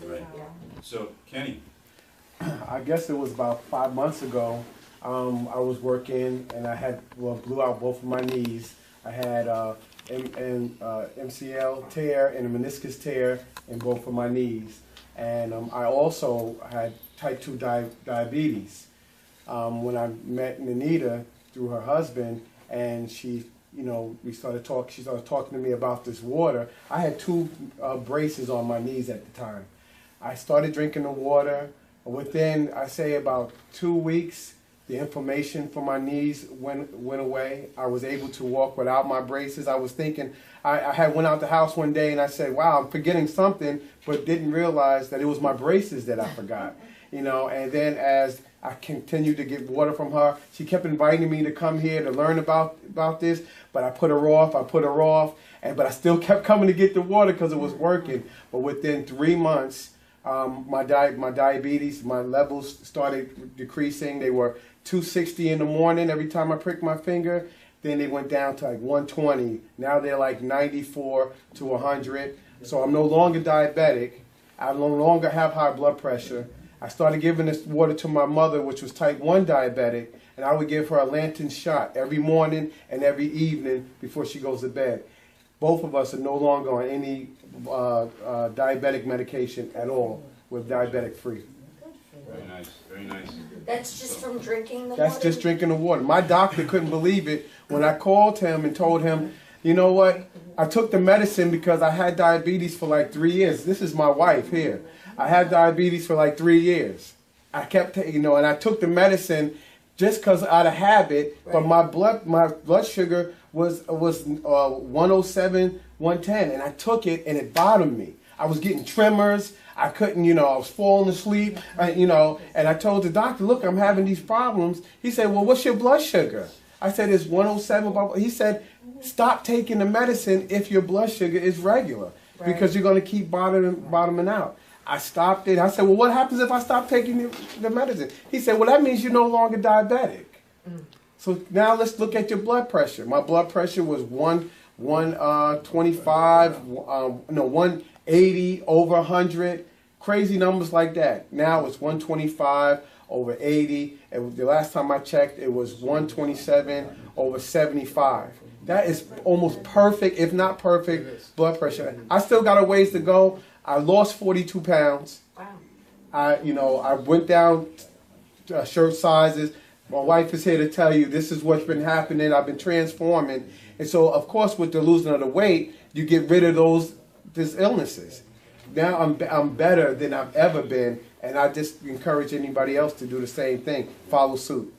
Right. So, Kenny. I guess it was about 5 months ago. I was working and I had blew out both of my knees. I had MCL tear and a meniscus tear in both of my knees, and I also had type 2 diabetes. When I met Nanita through her husband, and she, we started talking. She started talking to me about this water. I had two braces on my knees at the time. I started drinking the water. Within, I say, about 2 weeks, the inflammation for my knees went away. I was able to walk without my braces. I was thinking, I had went out the house one day and I said, wow, I'm forgetting something, but didn't realize that it was my braces that I forgot. And then as I continued to get water from her, she kept inviting me to come here to learn about this, but I put her off, but I still kept coming to get the water because it was working. But within 3 months, my diabetes, my levels started decreasing. They were 260 in the morning every time I pricked my finger. Then they went down to like 120. Now they're like 94 to 100. So I'm no longer diabetic. I no longer have high blood pressure. I started giving this water to my mother, which was type 1 diabetic, and I would give her a Lantern shot every morning and every evening before she goes to bed. Both of us are no longer on any diabetic medication at all. We're diabetic free. Very nice, very nice. That's just from drinking the water? That's just drinking the water. My doctor couldn't believe it when I called him and told him, you know what, I took the medicine because I had diabetes for like 3 years. This is my wife here. I had diabetes for like 3 years. I kept taking, and I took the medicine just because out of habit, right. But my blood sugar was 107, 110, and I took it and it bothered me. I was getting tremors. I couldn't, I was falling asleep, and I told the doctor, look, I'm having these problems. He said, well, what's your blood sugar? I said, it's 107. He said, stop taking the medicine if your blood sugar is regular, right. Because you're going to keep bottoming out. I stopped it. I said, well, what happens if I stop taking the medicine? He said, well, that means you're no longer diabetic. So now let's look at your blood pressure. My blood pressure was 125, 180 over 100, crazy numbers like that. Now it's 125 over 80. And the last time I checked, it was 127 over 75. That is almost perfect, if not perfect, blood pressure. I still got a ways to go. I lost 42 pounds. Wow. I went down shirt sizes. My wife is here to tell you this is what's been happening. I've been transforming. And so, of course, with the losing of the weight, you get rid of these illnesses. Now I'm better than I've ever been, and I just encourage anybody else to do the same thing. Follow suit.